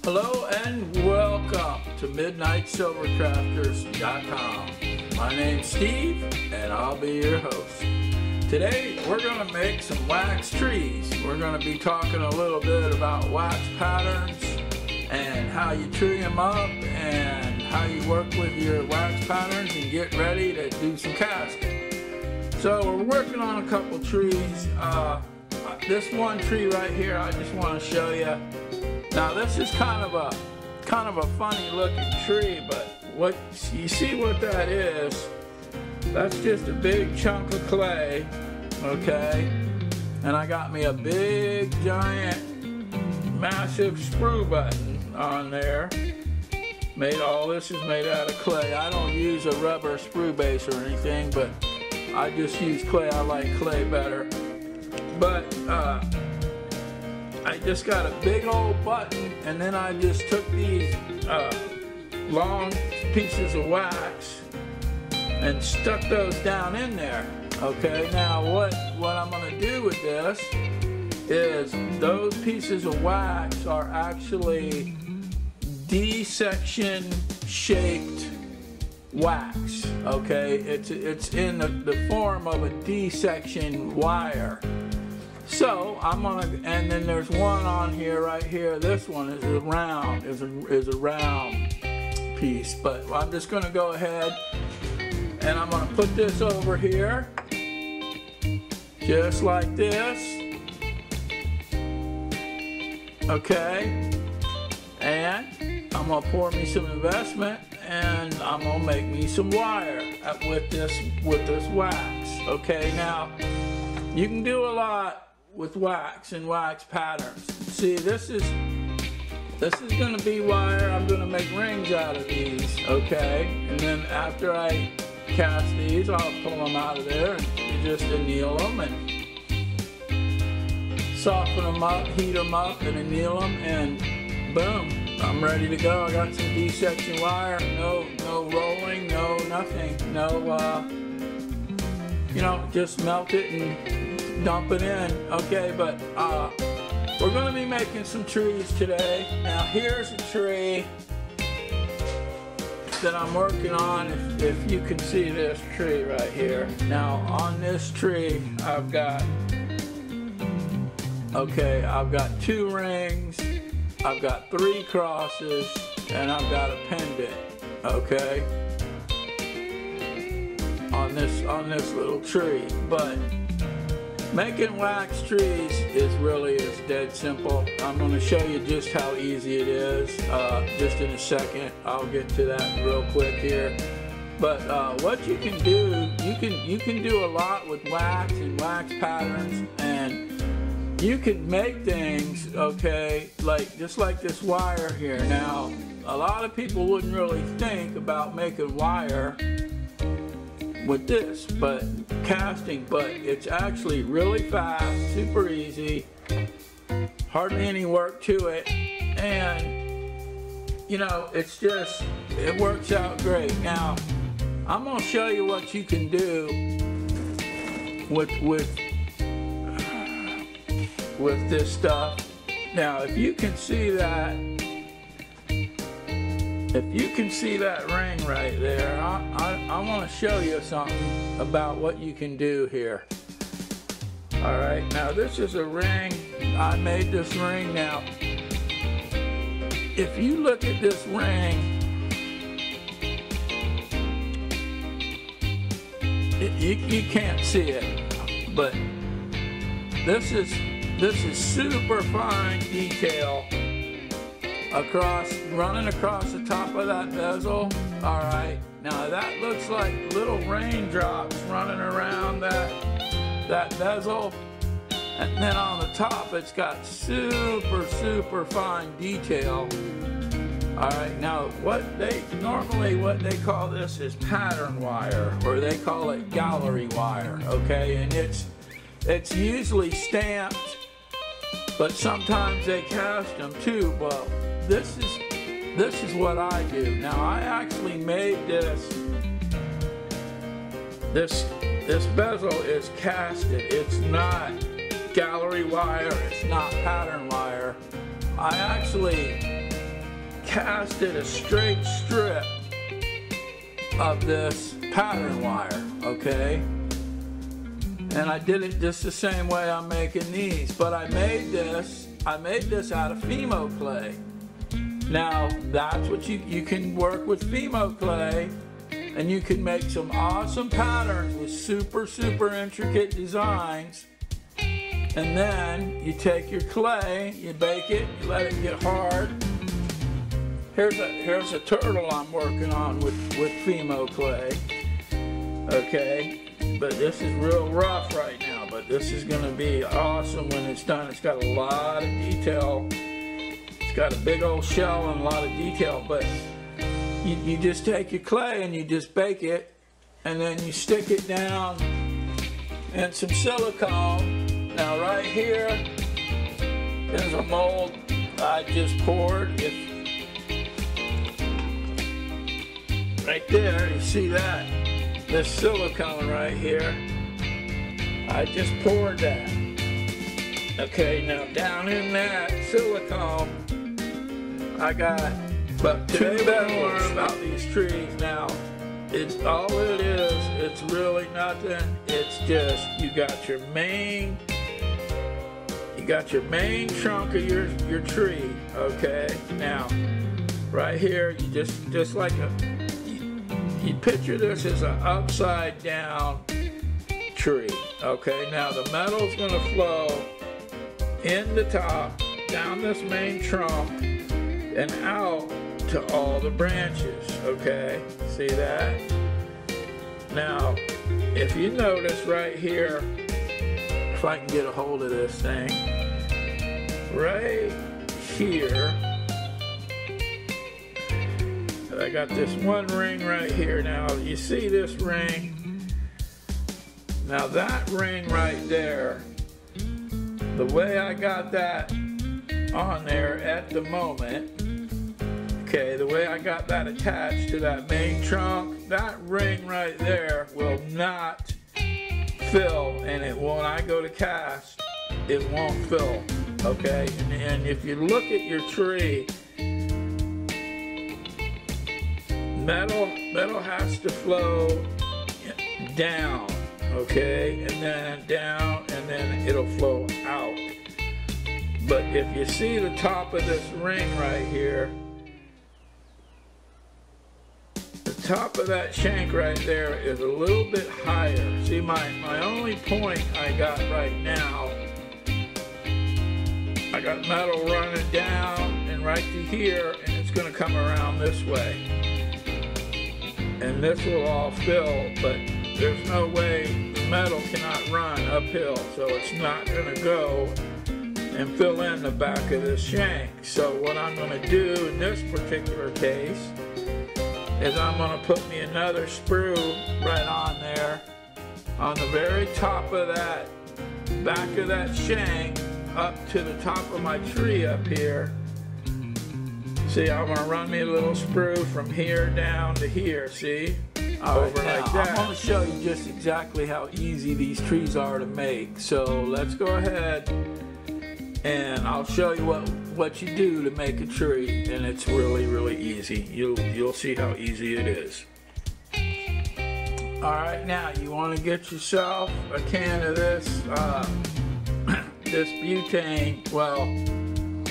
Hello and welcome to MidnightSilverCrafters.com. My name's Steve and I'll be your host. Today we're going to make some wax trees. We're going to be talking a little bit about wax patterns and how you tree them up and how you work with your wax patterns and get ready to do some casting. So we're working on a couple trees. This one tree right here I just want to show you. Now this is kind of a funny looking tree, but what you see what that is, that's just a big chunk of clay, okay? And I got me a big giant massive sprue button on there. All this is made out of clay. I don't use a rubber sprue base or anything, but I just use clay. I like clay better. But I just got a big old button, and then I just took these long pieces of wax and stuck those down in there. Okay, now what I'm going to do with this is those pieces of wax are actually D-section shaped wax. Okay, it's in the form of a D-section wire. So I'm gonna, and then there's one on here right here. This one is a round, is a round piece. But I'm just gonna go ahead and I'm gonna put this over here, just like this. Okay, and I'm gonna pour me some investment, and I'm gonna make me some wire with this wax. Okay, now you can do a lot with wax and wax patterns. See, this is going to be wire. I'm going to make rings out of these, okay? And then after I cast these, I'll pull them out of there and just anneal them and soften them up, heat them up, and anneal them, and boom, I'm ready to go. I got some D-section wire, no rolling, no nothing, no, just melt it and dump it in. Okay, but we're going to be making some trees today. Now here's a tree that I'm working on, if you can see this tree right here. Now on this tree I've got 2 rings, I've got 3 crosses, and I've got a pendant, okay, on this little tree. But making wax trees is dead simple. I'm going to show you just how easy it is just in a second. I'll get to that real quick here. But what you can do, you can do a lot with wax and wax patterns, and you can make things, okay, just like this wire here. Now, a lot of people wouldn't really think about making wire with this, but casting, but it's actually really fast, super easy, hardly any work to it, and it works out great. Now I'm going to show you what you can do with this stuff. Now if you can see that ring right there, I want to show you something about what you can do here. Alright, now this is a ring. I made this ring. Now, if you look at this ring, you can't see it, but this is super fine detail running across the top of that bezel. Alright, now that looks like little raindrops running around that bezel, and then on the top it's got super fine detail. Alright, now what they call this is pattern wire, or they call it gallery wire, okay, and it's usually stamped, but sometimes they cast them too. Well, this is what I do. Now I actually made this bezel is casted. It's not gallery wire, it's not pattern wire. I actually casted a straight strip of this pattern wire, okay? And I did it just the same way I'm making these, but I made this out of Fimo clay. Now, that's what you can work with Fimo clay, and you can make some awesome patterns with super, super intricate designs. And then you take your clay, you bake it, you let it get hard. Here's a turtle I'm working on with Fimo clay. Okay, but this is real rough right now, but this is gonna be awesome when it's done. It's got a lot of detail. It's got a big old shell and a lot of detail, but you just take your clay and you just bake it, and then you stick it down in some silicone. Now right here is a mold I just poured. Right there, you see that? This silicone right here, I just poured that. Okay, now down in that silicone, I got about 2 bells about these trees. Now, all it is, it's really nothing. It's just, you got your main trunk of your tree, okay? Now, right here, you just like you picture this as an upside down tree, okay? Now the metal's gonna flow in the top, down this main trunk, and out to all the branches, okay? See that? Now, if you notice right here, if I can get a hold of this thing, right here, I got this one ring right here. Now, you see this ring? Now that ring right there, the way I got that on there at the moment, okay, the way I got that attached to that main trunk, that ring right there will not fill, and when I go to cast, it won't fill, okay? And if you look at your tree, metal has to flow down, okay, and then down, and then it'll flow out. But if you see the top of this ring right here, the top of that shank right there is a little bit higher. See, my only point I got right now, I got metal running down and right to here, and it's going to come around this way. And this will all fill, but there's no way the metal cannot run uphill, so it's not going to go and fill in the back of this shank. So what I'm going to do in this particular case is I'm going to put me another sprue right on there, on the very top of that, back of that shank, up to the top of my tree up here. See, I'm going to run me a little sprue from here down to here, see? Over like that. I'm going to show you just exactly how easy these trees are to make. So let's go ahead and I'll show you what you do to make a tree, and it's really, really easy. You'll see how easy it is. Alright, now you want to get yourself a can of this, this butane. Well,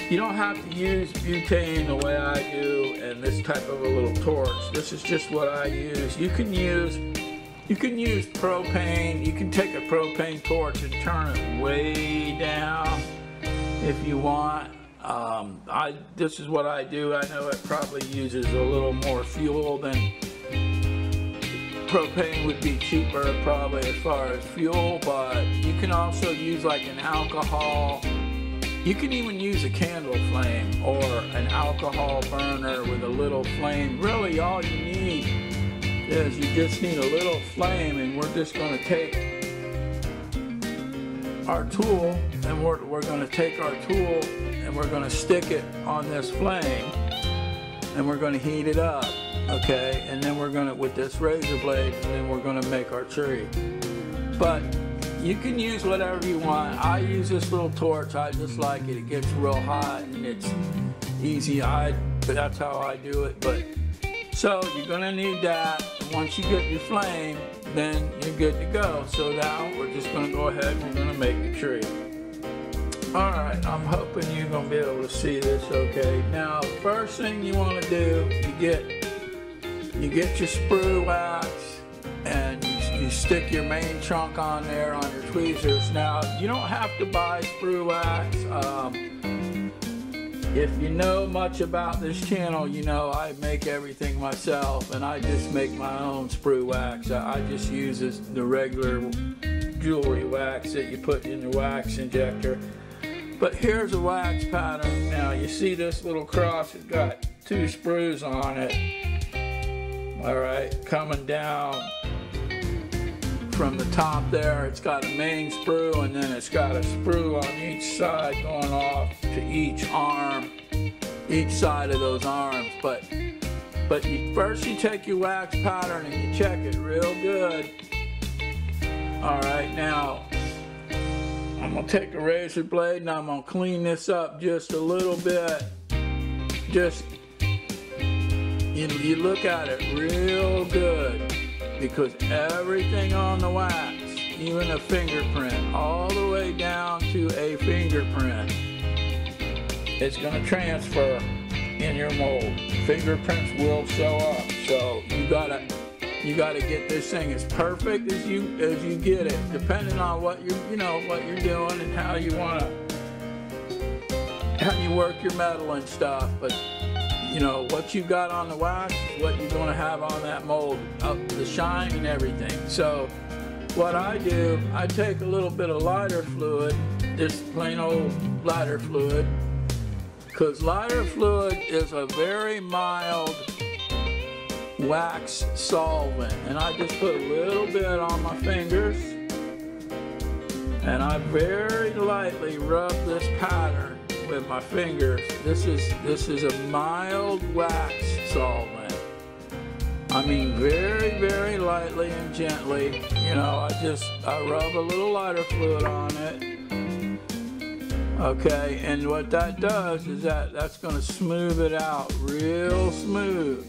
you don't have to use butane the way I do and this type of a little torch. This is just what I use. You can use propane. You can take a propane torch and turn it way down if you want. This is what I do. I know it probably uses a little more fuel than propane would be cheaper probably as far as fuel, but you can also use like an alcohol. You can even use a candle flame or an alcohol burner with a little flame. Really all you need is you just need a little flame, and we're just going to take our tool and we're going to take our tool and we're going to stick it on this flame and we're going to heat it up, okay? And then we're going to, with this razor blade, and then we're going to make our tree. But you can use whatever you want. I use this little torch. I just like it. It gets real hot and easy. That's how I do it. But so you're gonna need that. And once you get your flame, then you're good to go. So now we're just gonna go ahead and we're gonna make the tree. All right, I'm hoping you're gonna be able to see this okay. Now, first thing you wanna do, you get your sprue wax and you stick your main trunk on there on your tweezers. Now, you don't have to buy sprue wax. If you know much about this channel, you know I make everything myself, and I just make my own sprue wax. I just use the regular jewelry wax that you put in the wax injector. But here's a wax pattern. Now you see this little cross, it's got 2 sprues on it. All right, coming down from the top there, it's got a main sprue, and then it's got a sprue on each side going off to each arm, each side of those arms. But first you take your wax pattern and you check it real good. All right, now I'm gonna take a razor blade and I'm gonna clean this up just a little bit. Just you look at it real good, because everything on the wax, even a fingerprint, all the way down to a fingerprint, it's going to transfer in your mold. Fingerprints will show up, so you gotta get this thing as perfect as you get it, depending on what what you're doing and how you work your metal and stuff. But what you got on the wax is what you're going to have on that mold, the shine and everything. So what I do, I take a little bit of lighter fluid, just plain old lighter fluid, because lighter fluid is a very mild wax solvent. And I just put a little bit on my fingers, and I very lightly rub this pattern with my fingers. This is a mild wax solvent. I mean, very, very lightly and gently. I rub a little lighter fluid on it. Okay, and what that does is that's going to smooth it out real smooth.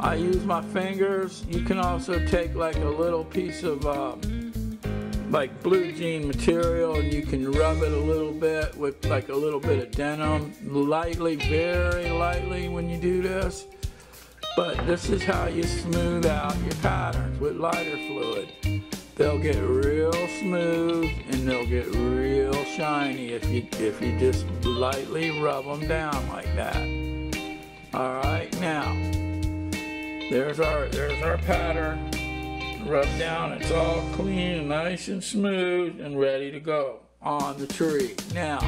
I use my fingers. You can also take like a little piece of like blue jean material, and you can rub it a little bit with like a little bit of denim, lightly, very lightly when you do this. But this is how you smooth out your patterns with lighter fluid. They'll get real smooth and they'll get real shiny if you just lightly rub them down like that. All right, now there's our pattern. Rub down, it's all clean, nice and smooth, and ready to go on the tree. Now,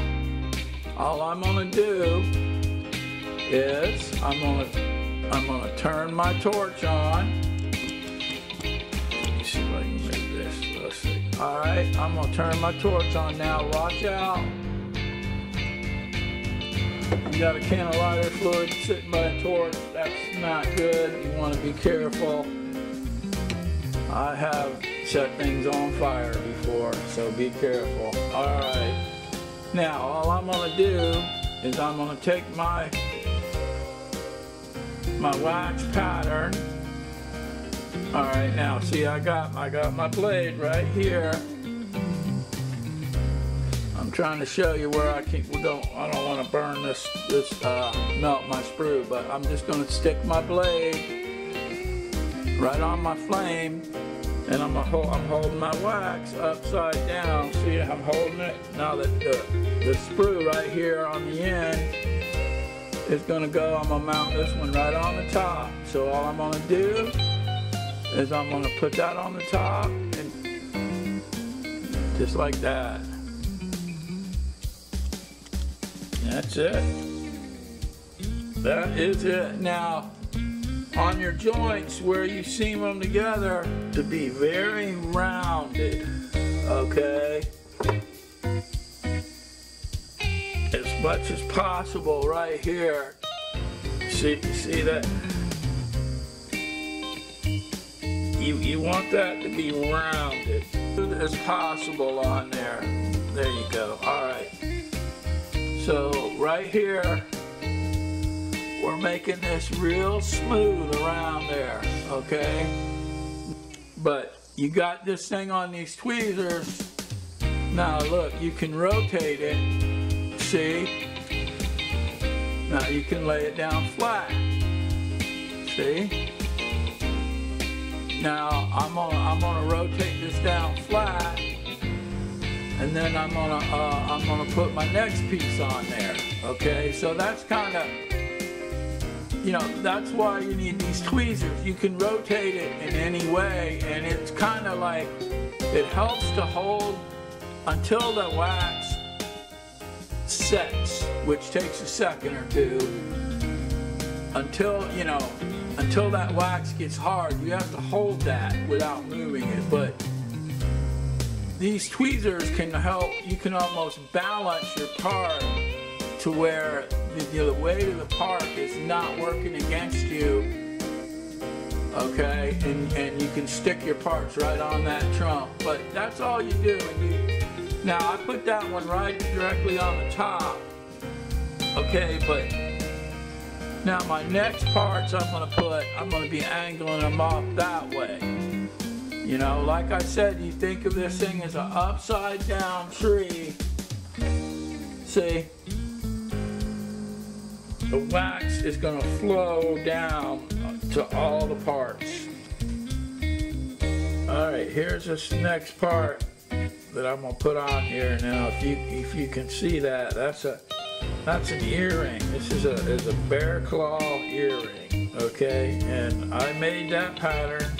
all I'm gonna do is I'm gonna turn my torch on. Let me see if I can make this. Let's see. All right, I'm gonna turn my torch on now. Watch out. You got a can of lighter fluid sitting by a torch. That's not good. You want to be careful. I have set things on fire before, so be careful. All right. Now, all I'm going to do is I'm going to take my wax pattern. All right. Now, see, I got my blade right here. I'm trying to show you where I don't want to burn this melt my sprue, but I'm just going to stick my blade right on my flame, and I'm holding my wax upside down. See, I'm holding it. Now that the sprue right here on the end is going to go, I'm going to mount this one right on the top. So all I'm going to do is I'm going to put that on the top, and just like that. That's it. That is it. Now, on your joints where you seam them together, to be very rounded, okay? As much as possible right here. See that? You want that to be rounded as possible on there. There you go. All right. So right here, we're making this real smooth around there, okay? But you got this thing on these tweezers. Now look, you can rotate it, see? Now you can lay it down flat, see? Now I'm gonna rotate this down flat, and then I'm gonna put my next piece on there. Okay, so that's kind of, you know, that's why you need these tweezers. You can rotate it in any way, and it's kind of like it helps to hold until the wax sets, which takes a second or two. Until, you know, until that wax gets hard, you have to hold that without moving it. But these tweezers can help, you can almost balance your part to where the weight of the part is not working against you, okay? And you can stick your parts right on that trump. But that's all you do. Now I put that one right directly on the top, okay? But now my next parts I'm gonna be angling them off that way. You know, like I said, you think of this thing as an upside down tree. See? The wax is gonna flow down to all the parts. All right, here's this next part that I'm gonna put on here now. If you can see that, that's an earring. This is a bear claw earring, okay? And I made that pattern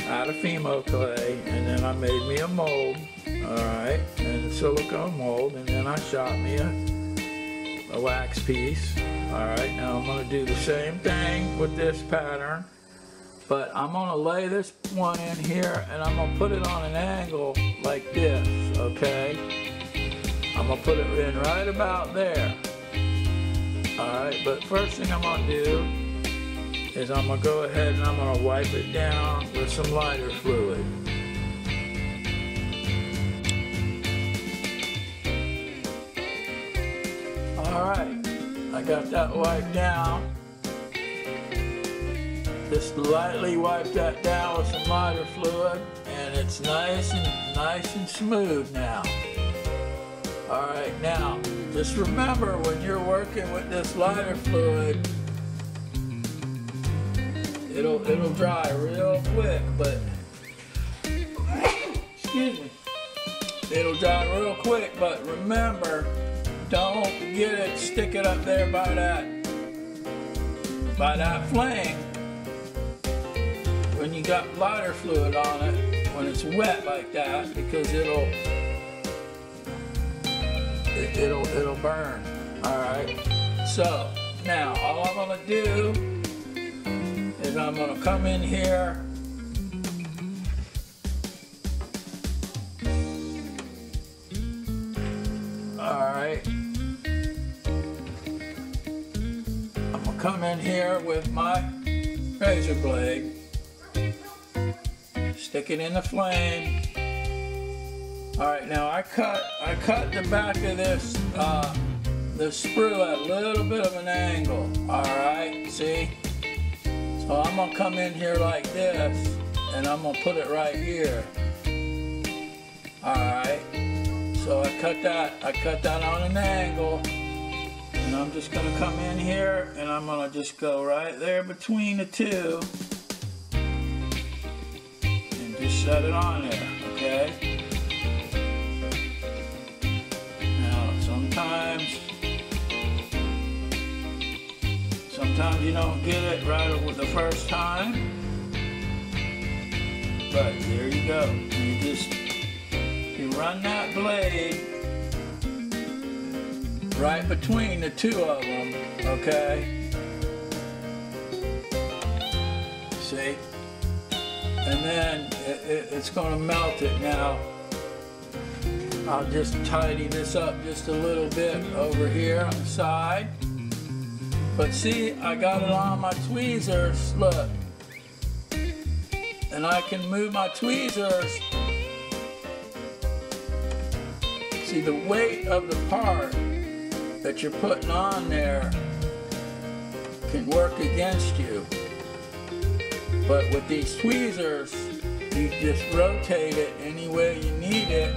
out of Fimo clay, and then I made me a mold, all right, and a silicone mold, and then I shot me a wax piece. All right, now I'm gonna do the same thing with this pattern, but I'm gonna lay this one in here, and I'm gonna put it on an angle like this, okay? I'm gonna put it in right about there. All right, but first thing I'm gonna do is I'm gonna go ahead and I'm gonna wipe it down with some lighter fluid. All right, I got that wiped down. Just lightly wipe that down with some lighter fluid, and it's nice and smooth now. All right, now just remember when you're working with this lighter fluid, it'll dry real quick, but excuse me, it'll dry real quick, but remember, don't stick it up there by that flame when you got lighter fluid on it, when it's wet like that, because it'll burn. All right, so now all I'm gonna do is I'm gonna come in here with my razor blade, stick it in the flame. All right, now I cut the back of this the sprue at a little bit of an angle. All right, see? So I'm gonna come in here like this, and I'm gonna put it right here. All right. So I cut that on an angle, and I'm just gonna come in here, and I'm gonna just go right there between the two, and just set it on there. Okay. Now sometimes you don't get it right with the first time, but there you go. You run that blade right between the two of them, okay? See? And then it's going to melt it now. I'll just tidy this up just a little bit over here on the side. But see, I got it on my tweezers, look. And I can move my tweezers. See, the weight of the part that you're putting on there can work against you. But with these tweezers, you just rotate it any way you need it.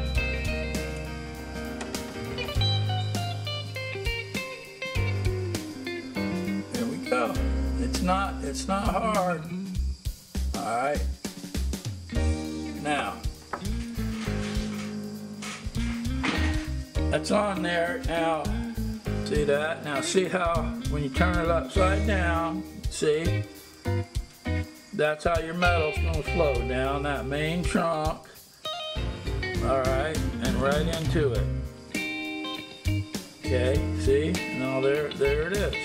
There we go. It's not hard. Alright. Now, that's on there. Now, see that? Now see how when you turn it upside down, see? That's how your metal's gonna flow down that main trunk. Alright, and right into it. Okay, see? Now there it is.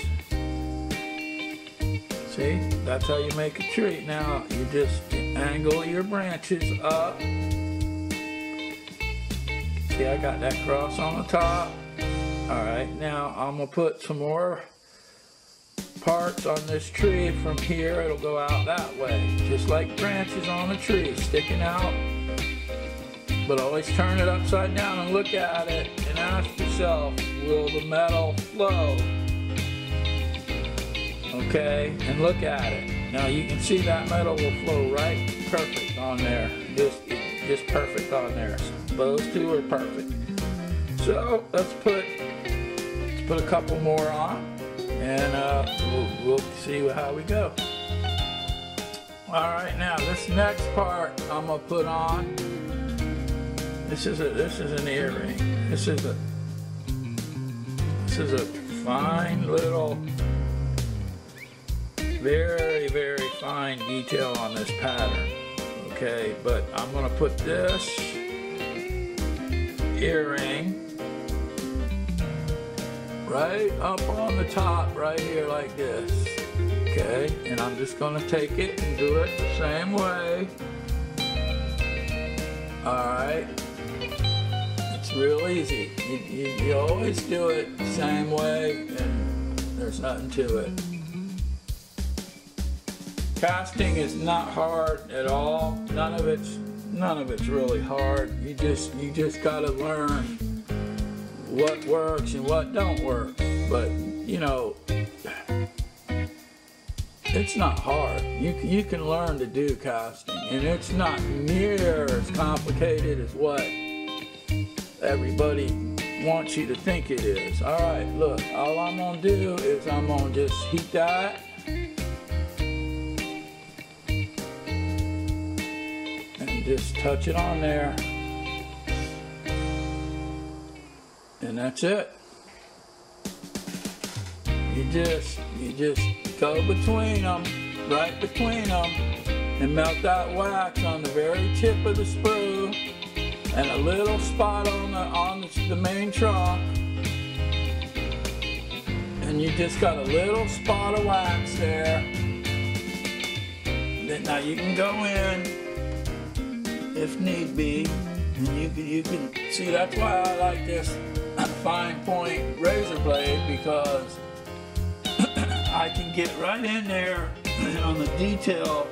See? That's how you make a tree. Now you just angle your branches up. See, I got that cross on the top. Alright, now I'm gonna put some more parts on this tree. From here it'll go out that way, just like branches on a tree sticking out. But always turn it upside down and look at it and ask yourself, will the metal flow? Okay, and look at it. Now you can see that metal will flow right perfect on there, just perfect on there. Those two are perfect. So let's put a couple more on. And we'll see how we go. All right, now this next part I'm gonna put on. This is an earring. This is a fine little, very, very fine detail on this pattern. Okay, but I'm gonna put this earring right up on the top right here like this. Okay, and I'm just gonna take it and do it the same way. Alright, it's real easy. You always do it the same way and there's nothing to it. Casting is not hard at all. None of it's really hard. You just gotta learn what works and what don't work. But you know, it's not hard. You can learn to do casting, and it's not near as complicated as what everybody wants you to think it is. All right, look, all I'm gonna do is I'm gonna just heat that. And just touch it on there. And that's it. You just go between them, right between them, and melt that wax on the very tip of the sprue, and a little spot on the main trunk, and you just got a little spot of wax there. Then now you can go in if need be, and you can see. That's why I like this fine point razor blade, because I can get right in there on the detail.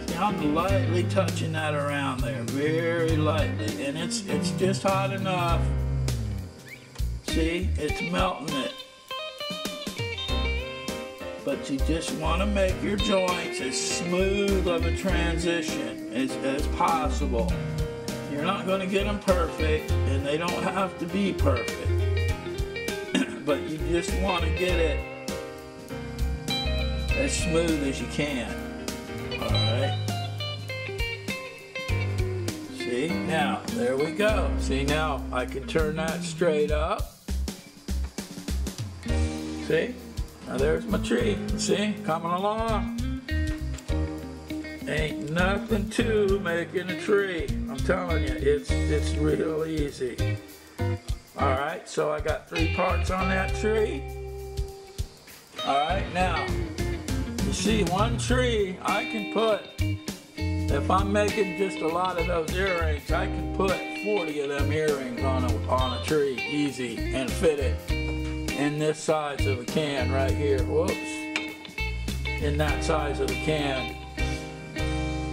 See, I'm lightly touching that around there, very lightly, and it's just hot enough. See, it's melting it. But you just want to make your joints as smooth of a transition as possible. You're not going to get them perfect, and they don't have to be perfect. But you just want to get it as smooth as you can. Alright. See, now, there we go. See, now I can turn that straight up. See? Now there's my tree. See? Coming along. Ain't nothing to making a tree. I'm telling you, it's real easy. Alright, so I got 3 parts on that tree. Alright, now, you see, one tree I can put, if I'm making just a lot of those earrings, I can put 40 of them earrings on a tree, easy, and fit it in this size of a can right here. Whoops. In that size of a can.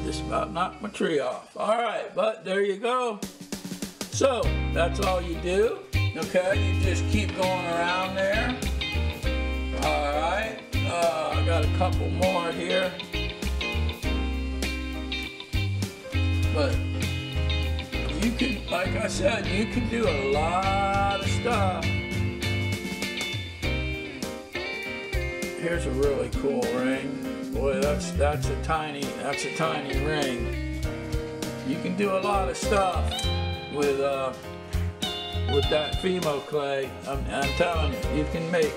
Just about knocked my tree off. Alright, but there you go. So, that's all you do. Okay, you just keep going around there. couple more here. But you can, like I said, you can do a lot of stuff. Here's a really cool ring. Boy, that's a tiny ring. You can do a lot of stuff with that Fimo clay. I'm telling you, you can make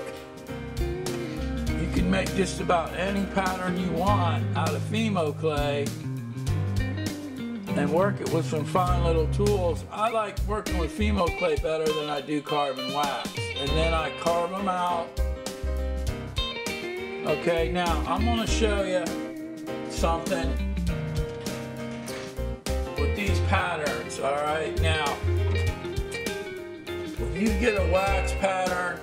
just about any pattern you want out of Fimo clay and work it with some fine little tools. I like working with Fimo clay better than I do carbon wax. And then I carve them out. Okay, now I'm going to show you something with these patterns. All right, now when you get a wax pattern,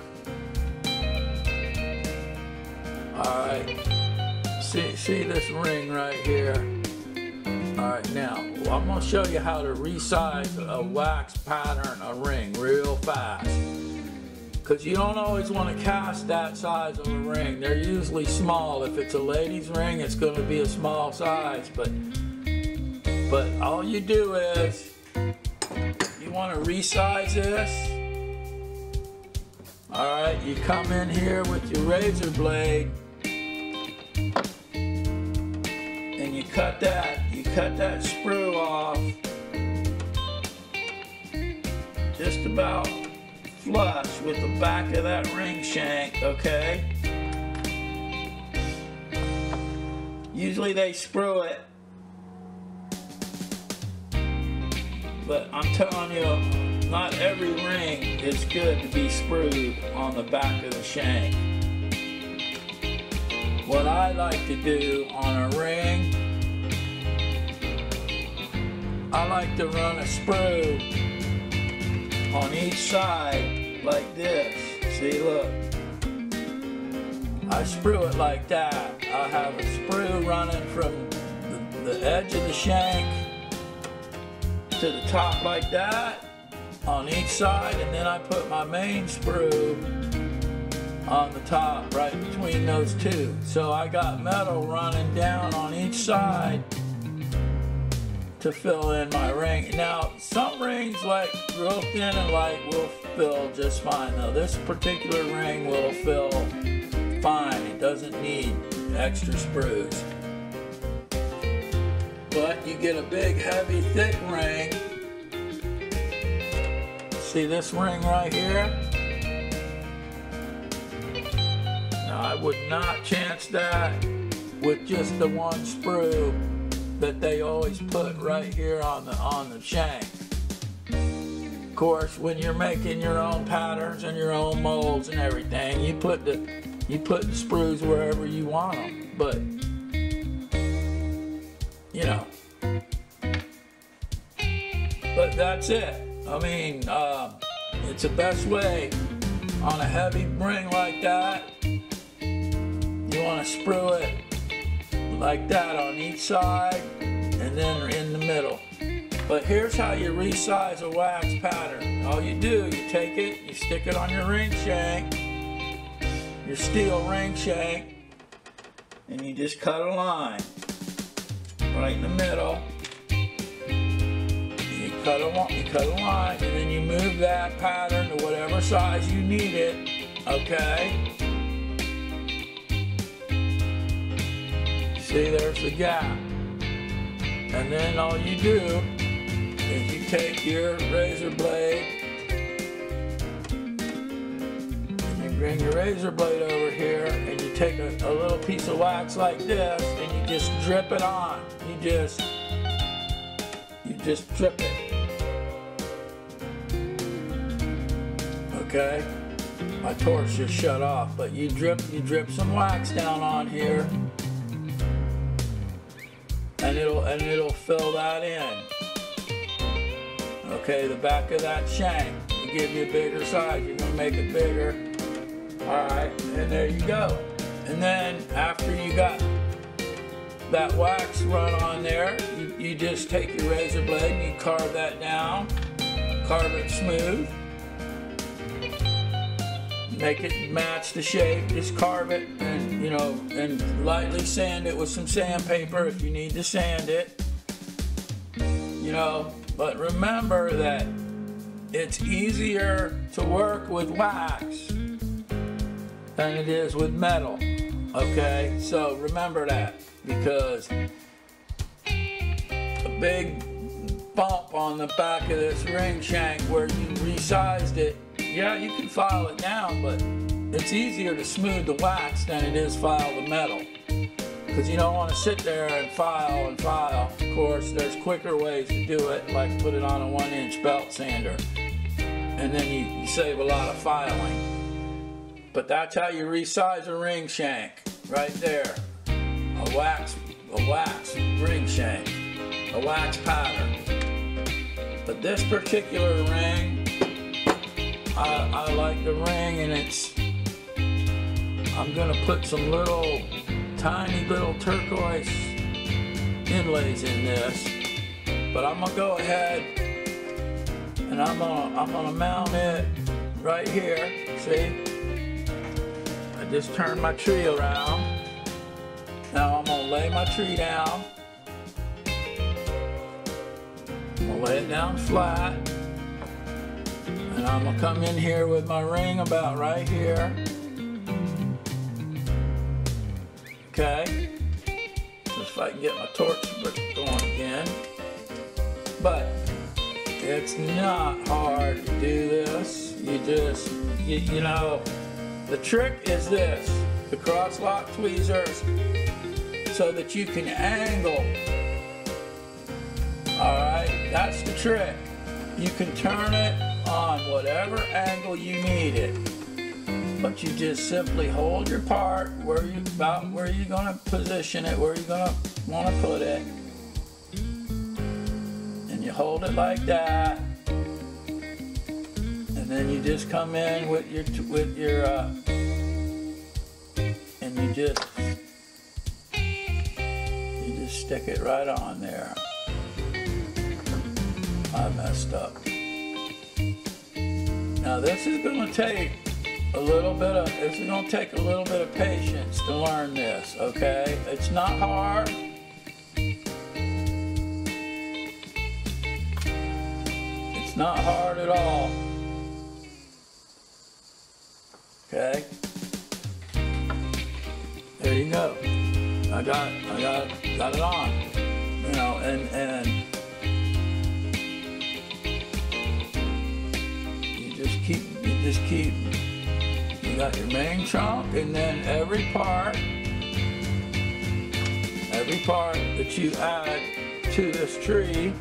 all right, see this ring right here. All right, now I'm going to show you how to resize a wax pattern, a ring, real fast. Because you don't always want to cast that size of a ring. They're usually small. If it's a lady's ring, it's going to be a small size. But all you do is, you want to resize this. All right, you come in here with your razor blade, and you cut that sprue off, just about flush with the back of that ring shank, okay? Usually they sprue it, but I'm telling you, not every ring is good to be sprued on the back of the shank. What I like to do on a ring, I like to run a sprue on each side like this. See, look. I sprue it like that. I have a sprue running from the edge of the shank to the top like that on each side, and then I put my main sprue on the top right between those two. So I got metal running down on each side to fill in my ring. Now, some rings like real thin and light will fill just fine. Now, this particular ring will fill fine. It doesn't need extra sprues. But you get a big, heavy, thick ring. See this ring right here? Now, I would not chance that with just the one sprue that they always put right here on the shank. Of course, when you're making your own patterns and your own molds and everything, you put the sprues wherever you want them. But you know, but that's it. I mean, it's the best way on a heavy ring like that. You want to sprue it like that on each side and then in the middle. But here's how you resize a wax pattern. All you do, you take it, you stick it on your ring shank, your steel ring shank, and you just cut a line right in the middle. You cut a line, and then you move that pattern to whatever size you need it, okay? See, there's the gap. And then all you do is you take your razor blade, and you bring your razor blade over here, and you take a little piece of wax like this, and you just drip it on. You just drip it. Okay? My torch just shut off, but you drip some wax down on here. And it'll fill that in. Okay, the back of that shank. You give you a bigger size, you're gonna make it bigger. Alright, and there you go. And then after you got that wax run on there, you just take your razor blade and you carve that down. Carve it smooth. make it match the shape. Just carve it and, you know, and lightly sand it with some sandpaper if you need to sand it. You know, but remember that it's easier to work with wax than it is with metal. Okay, so remember that, because a big bump on the back of this ring shank where you resized it, yeah, you can file it down, but it's easier to smooth the wax than it is file the metal, because you don't want to sit there and file and file. Of course, there's quicker ways to do it, like put it on a 1-inch belt sander, and then you save a lot of filing. But that's how you resize a ring shank, right there. A wax ring shank, a wax pattern. But this particular ring, I like the ring, and I'm gonna put some tiny little turquoise inlays in this. But I'm gonna go ahead and I'm gonna mount it right here. See? I just turned my tree around. Now I'm gonna lay my tree down. I'm gonna lay it down flat. And I'm gonna come in here with my ring about right here. Okay? Just if I can get my torch going again. But it's not hard to do this. You know, the trick is this, the cross-lock tweezers, so that you can angle. Alright, that's the trick. You can turn it on whatever angle you need it. But you just simply hold your part about where you're going to position it, where you're going to want to put it. And you hold it like that. And then you just come in with your and you just stick it right on there. I messed up. Now this is going to take a little bit of patience to learn this, okay? It's not hard. It's not hard at all. Okay? There you go. I got it on. You know, and you just keep, you got your main chunk, and then every part that you add to this tree,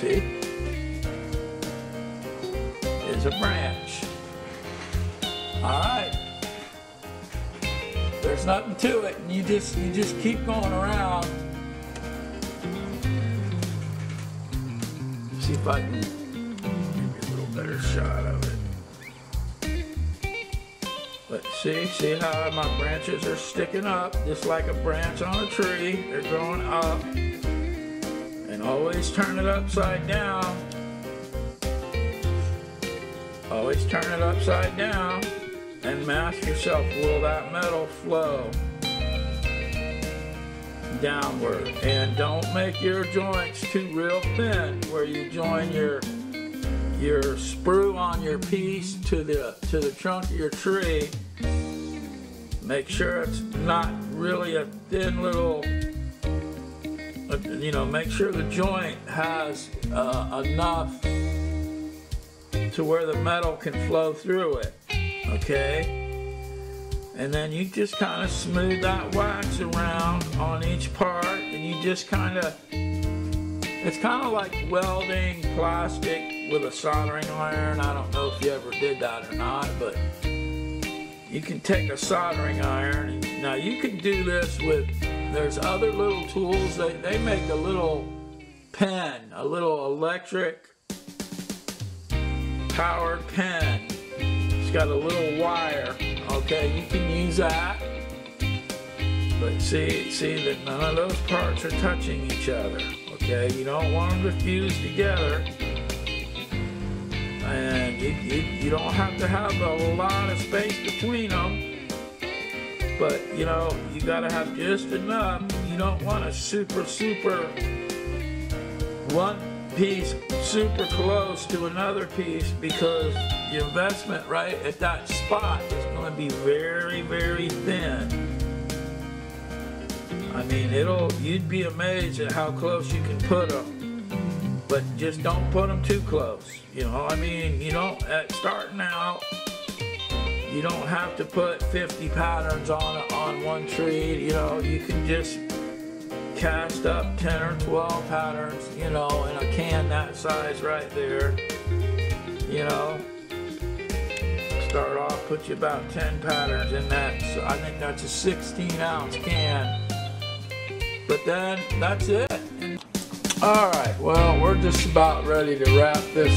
see, is a branch. Alright. There's nothing to it, and you just keep going around. See if I can give you a little better shot of it. But see how my branches are sticking up, just like a branch on a tree. They're growing up. And always turn it upside down. Always turn it upside down and ask yourself, will that metal flow downward? And don't make your joints too real thin where you join your sprue on your piece to the trunk of your tree. Make sure it's not really a thin little, you know, make sure the joint has enough to where the metal can flow through it, okay? And then you just kind of smooth that wax around on each part, and you just kind of, it's kind of like welding plastic with a soldering iron. I don't know if you ever did that or not, but you can take a soldering iron, and now you can do this with, there's other little tools, they make a little pen, a little electric powered pen. It's got a little wire, okay, you can use that. But see that none of those parts are touching each other, okay? You don't want them to fuse together. And You don't have to have a lot of space between them, but you know, you gotta have just enough. You don't want a super one piece super close to another piece, because the investment right at that spot is going to be very thin. I mean, you'd be amazed at how close you can put them, but just don't put them too close. You know, I mean, you don't, at starting out, you don't have to put 50 patterns on one tree. You know, you can just cast up 10 or 12 patterns, you know, in a can that size right there. You know, start off, put you about 10 patterns in that. So I think that's a 16-ounce can. But then that's it. Alright, well, we're just about ready to wrap this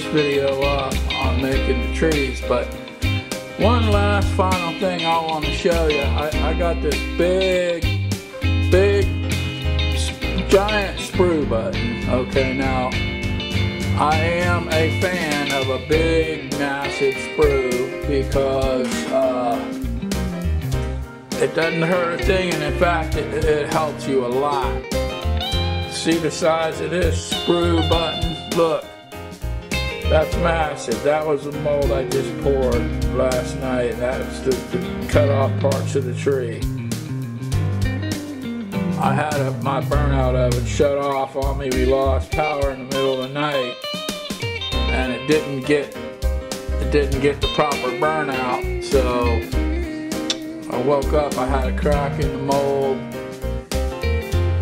video up on making the trees, but one last final thing I want to show you. I got this big giant sprue button. Okay, now I am a fan of a big massive sprue because it doesn't hurt a thing, and in fact it helps you a lot. See the size of this sprue button? Look, that's massive. That was the mold I just poured last night. That's to cut off parts of the tree. I had my burnout oven shut off on me. We lost power in the middle of the night, and it didn't get the proper burnout. So I woke up, I had a crack in the mold.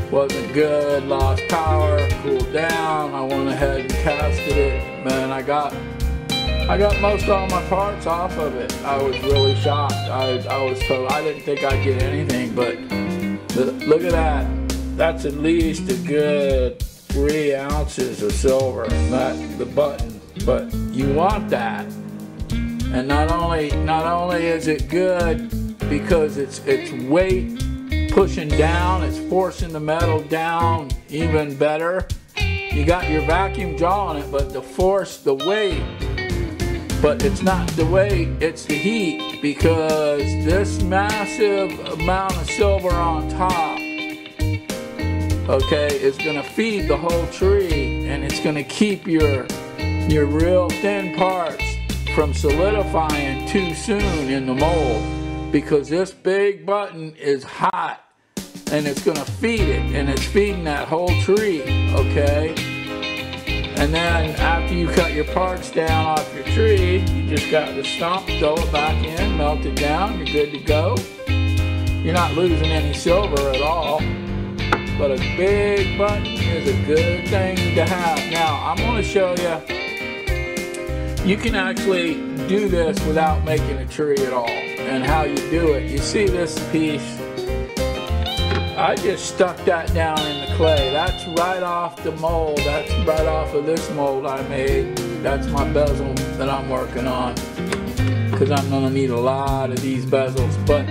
Wasn't good, lost power, cooled down. I went ahead and casted it. Man, I got most all my parts off of it. I was really shocked. I was told I didn't think I'd get anything, but look at that. That's at least a good 3 ounces of silver. The button, but you want that. And not only is it good because it's weight pushing down, it's forcing the metal down even better. You got your vacuum jaw on it, but the weight, but it's not the weight, it's the heat, because this massive amount of silver on top, okay, is gonna feed the whole tree, and it's gonna keep your real thin parts from solidifying too soon in the mold, because this big button is hot and it's gonna feed it, and it's feeding that whole tree, okay? And then after you cut your parts down off your tree, you just got to stomp, throw it back in, melt it down, you're good to go. You're not losing any silver at all, but a big button is a good thing to have. Now, I'm gonna show you can actually do this without making a tree at all, and how you do it. You see this piece? I just stuck that down in the clay. That's right off the mold. That's right off of this mold I made. That's my bezel that I'm working on, because I'm gonna need a lot of these bezels. But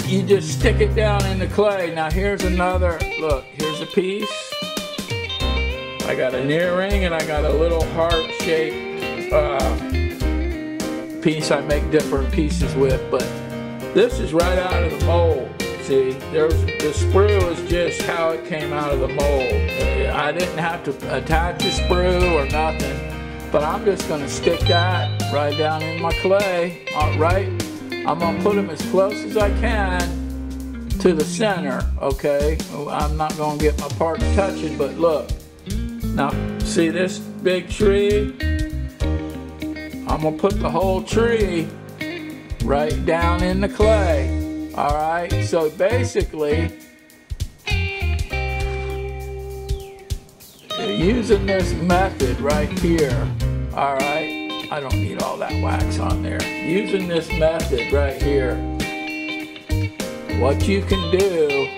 you just stick it down in the clay. Now here's another, look, here's a piece. I got a near ring and I got a little heart-shaped piece I make different pieces with, but this is right out of the mold. See, the sprue is just how it came out of the mold. I didn't have to attach a sprue or nothing, but I'm just gonna stick that right down in my clay. All right, I'm gonna put them as close as I can to the center, okay? I'm not gonna get my parts touching, but look. Now, see this big tree? I'm gonna put the whole tree right down in the clay. All right, so basically, using this method right here, all right, I don't need all that wax on there. Using this method right here, what you can do,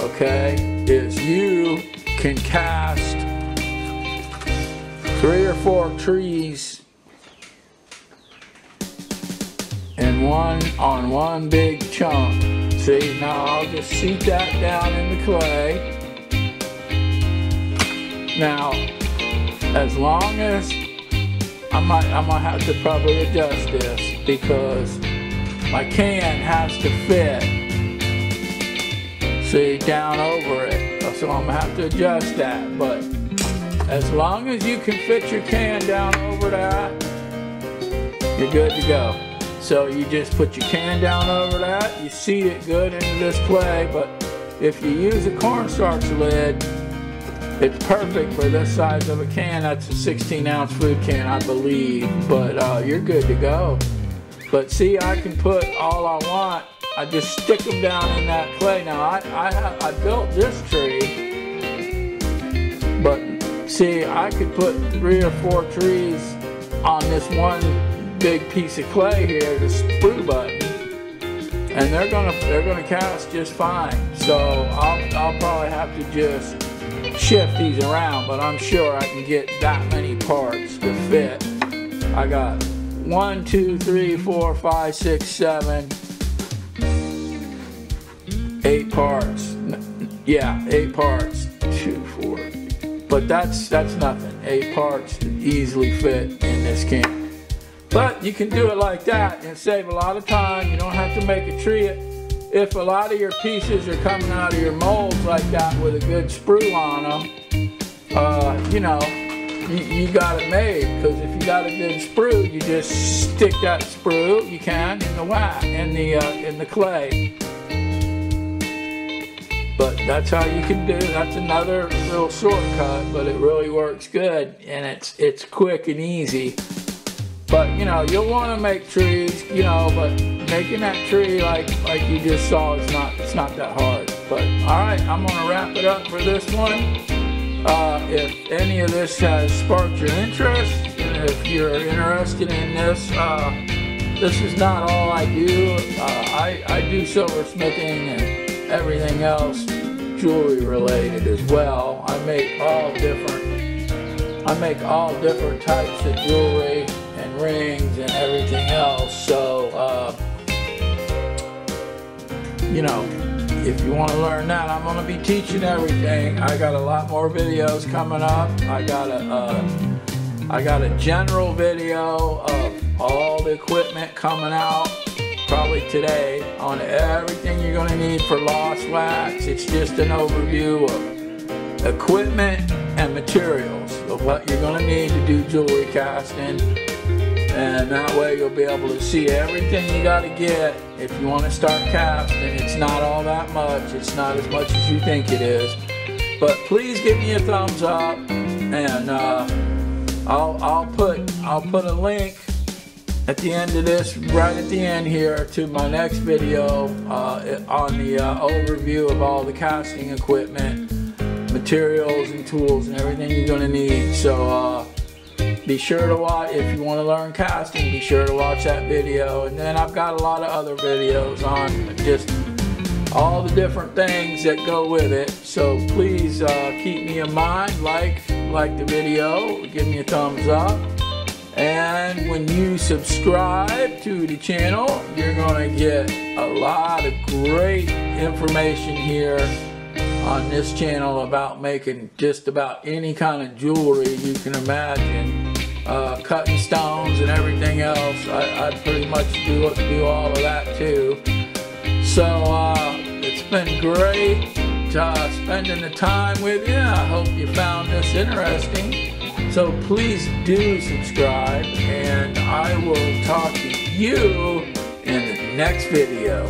okay, is you can cast 3 or 4 trees on one big chunk. See, now I'll just seat that down in the clay. Now, as long as I'm gonna have to probably adjust this because my can has to fit, see, down over it. So I'm gonna have to adjust that. But as long as you can fit your can down over that, you're good to go. So you just put your can down over that, you seat it good into this clay. But if you use a cornstarch lid, it's perfect for this size of a can. That's a 16-ounce food can, I believe. But you're good to go. But see, I can put all I want. I just stick them down in that clay. Now, I built this tree, but see, I could put 3 or 4 trees on this one big piece of clay here, the sprue button, and they're gonna cast just fine. So I'll probably have to just shift these around, but I'm sure I can get that many parts to fit. I got 1, 2, 3, 4, 5, 6, 7, 8 parts. Yeah, 8 parts. 2, 4. But that's nothing. 8 parts easily fit in this can. But you can do it like that and save a lot of time. You don't have to make a tree. If a lot of your pieces are coming out of your molds like that with a good sprue on them, you know, you got it made. Because if you got a good sprue, you just stick that sprue, you can, in the wax, in the clay. But that's how you can do it. That's another little shortcut, but it really works good, and it's quick and easy. But you know, you'll want to make trees, you know, but making that tree like you just saw, it's not that hard. But all right, I'm gonna wrap it up for this one. If any of this has sparked your interest, and if you're interested in this, this is not all I do. I do silversmithing and everything else jewelry related as well. I make all different types of jewelry and rings and everything else. So you know, if you want to learn that, I'm going to be teaching everything. I got a lot more videos coming up. I got a general video of all the equipment coming out probably today on everything you're going to need for lost wax. It's just an overview of equipment and materials of what you're going to need to do jewelry casting, and that way you'll be able to see everything you got to get if you want to start casting. It's not all that much. It's not as much as you think it is. But please give me a thumbs up, and I'll put a link at the end of this, right at the end here, to my next video on the overview of all the casting equipment, materials and tools and everything you're going to need. So be sure to watch. If you want to learn casting, be sure to watch that video. And then I've got a lot of other videos on just all the different things that go with it. So please keep me in mind, like the video, give me a thumbs up. And when you subscribe to the channel, you're going to get a lot of great information here on this channel about making just about any kind of jewelry you can imagine. Cutting stones and everything else. I pretty much do all of that too. So it's been great spending the time with you. I hope you found this interesting. So please do subscribe, and I will talk to you in the next video.